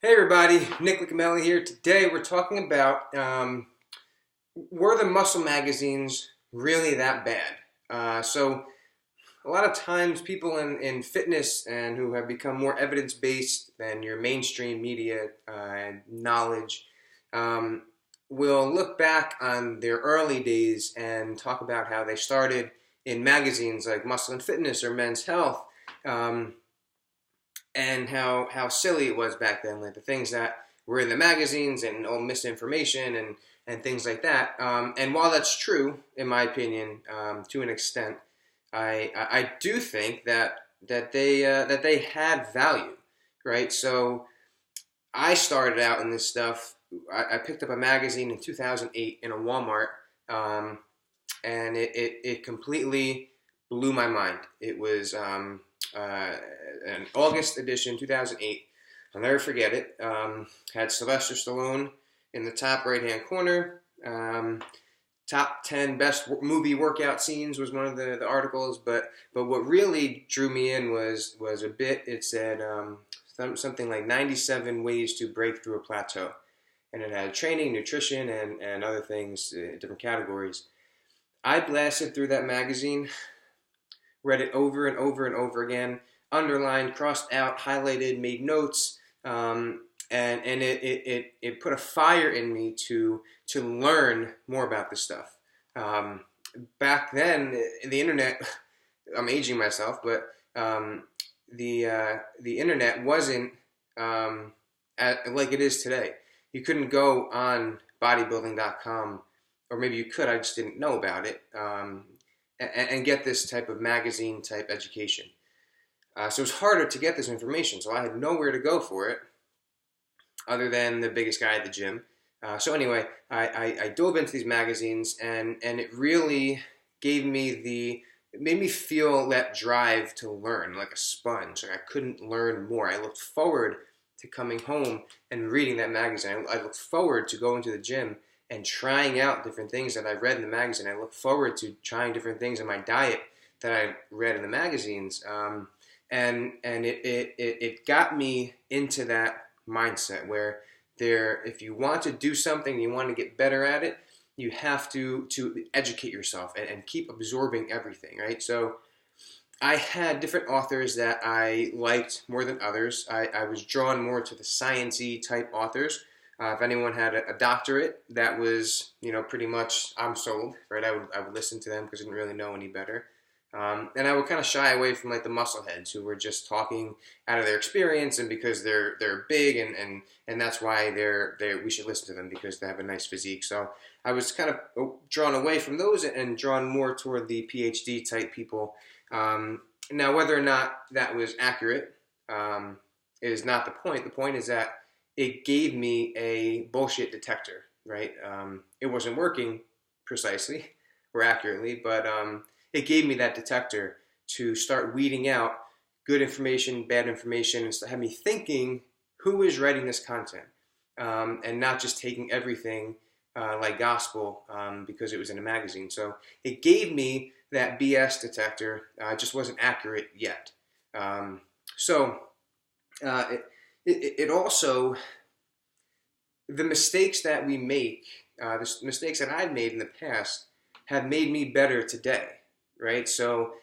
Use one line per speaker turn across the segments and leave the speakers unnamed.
Hey everybody, Nick Licameli here. Today we're talking about were the muscle magazines really that bad? So a lot of times people in fitness and who have become more evidence-based than your mainstream media knowledge um, will look back on their early days and talk about how they started in magazines like Muscle and Fitness or Men's Health. Um, and how silly it was back then, like the things that were in the magazines and all misinformation and things like that. And while that's true, in my opinion, to an extent, I do think that they had value, right? So I started out in this stuff. I picked up a magazine in 2008 in a Walmart, um, and it completely blew my mind. It was an August edition, 2008. I'll never forget it. Had Sylvester Stallone in the top right-hand corner. Top 10 best movie workout scenes was one of the articles, but what really drew me in was a bit. It said something like 97 ways to break through a plateau, and it had training, nutrition, and other things, different categories. I blasted through that magazine, read it over and over and over again, underlined, crossed out, highlighted, made notes, and it put a fire in me to learn more about this stuff. Um, Back then, the internet, I'm aging myself, but the internet wasn't like it is today. You couldn't go on bodybuilding.com, or maybe you could, I just didn't know about it, and get this type of magazine type education. So it was harder to get this information. So I had nowhere to go for it other than the biggest guy at the gym. So anyway, I dove into these magazines, and it really it made me feel that drive to learn like a sponge. Like I couldn't learn more. I looked forward to coming home and reading that magazine. I looked forward to going to the gym and trying out different things that I read in the magazine. I looked forward to trying different things in my diet that I read in the magazines. And it got me into that mindset where if you want to do something, you want to get better at it, you have to educate yourself and keep absorbing everything, right? So I had different authors that I liked more than others. I was drawn more to the sciencey type authors. If anyone had a doctorate, that was, pretty much I'm sold, right? I would listen to them because I didn't really know any better. And I would kind of shy away from like the muscleheads who were just talking out of their experience and because they're big and that's why we should listen to them because they have a nice physique. So I was kind of drawn away from those and drawn more toward the PhD type people. Now, whether or not that was accurate is not the point. The point is that it gave me a bullshit detector, right? It wasn't working precisely or accurately, but it gave me that detector to start weeding out good information, bad information, and have me thinking who is writing this content, and not just taking everything like gospel because it was in a magazine. So it gave me that BS detector. It just wasn't accurate yet. So it also, the mistakes that we make, the mistakes that I've made in the past have made me better today, right? So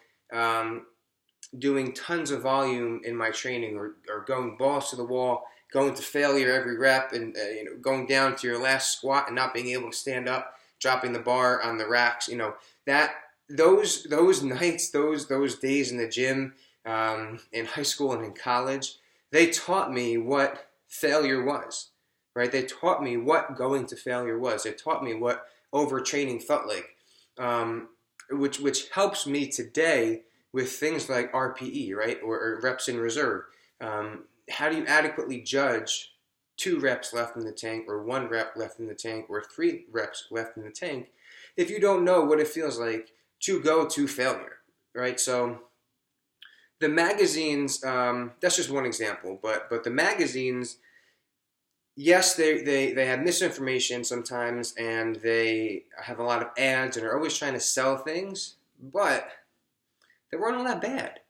doing tons of volume in my training or going balls to the wall, going to failure every rep and going down to your last squat and not being able to stand up, dropping the bar on the racks, that those nights, those days in the gym, in high school and in college, they taught me what failure was, right? They taught me what going to failure was. They taught me what overtraining felt like, which helps me today with things like RPE, right, or reps in reserve. How do you adequately judge 2 reps left in the tank or 1 rep left in the tank or 3 reps left in the tank if you don't know what it feels like to go to failure, right? So the magazines, that's just one example, but the magazines, yes, they have misinformation sometimes and they have a lot of ads and are always trying to sell things, but they weren't all that bad.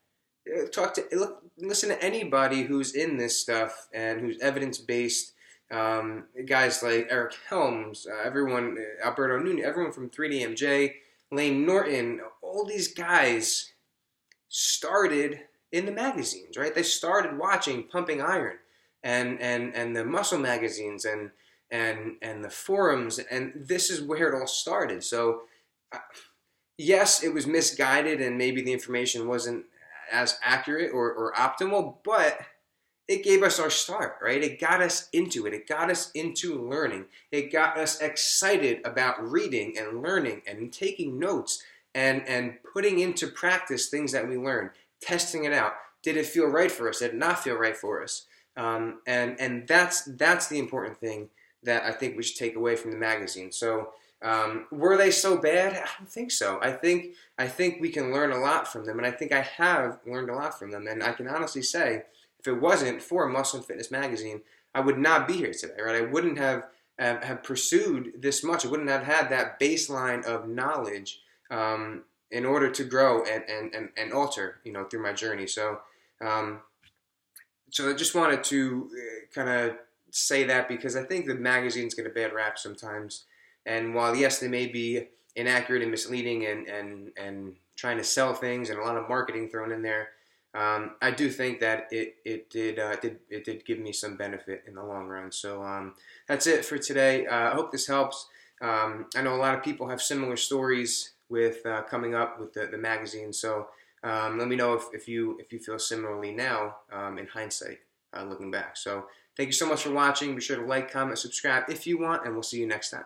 Listen to anybody who's in this stuff and who's evidence-based. Guys like Eric Helms, Alberto Nunez, everyone from 3DMJ, Lane Norton, all these guys started in the magazines, right? They started watching Pumping Iron and the muscle magazines and the forums, and this is where it all started. So, yes, it was misguided, and maybe the information wasn't as accurate or optimal, but it gave us our start, right? It got us into it. It got us into learning. It got us excited about reading and learning and taking notes and putting into practice things that we learned, testing it out. Did it feel right for us? Did it not feel right for us? And that's the important thing that I think we should take away from the magazine. So were they so bad? I don't think so. I think we can learn a lot from them, and I think I have learned a lot from them. And I can honestly say, if it wasn't for Muscle and Fitness magazine, I would not be here today, right? I wouldn't have pursued this much. I wouldn't have had that baseline of knowledge in order to grow and alter, through my journey. So, so I just wanted to kind of say that, because I think the magazines get a bad rap sometimes. And while, yes, they may be inaccurate and misleading and trying to sell things and a lot of marketing thrown in there, I do think that it did give me some benefit in the long run. So that's it for today. I hope this helps. I know a lot of people have similar stories with coming up with the magazine. So let me know if you feel similarly now in hindsight, looking back. So thank you so much for watching. Be sure to like, comment, subscribe if you want, and we'll see you next time.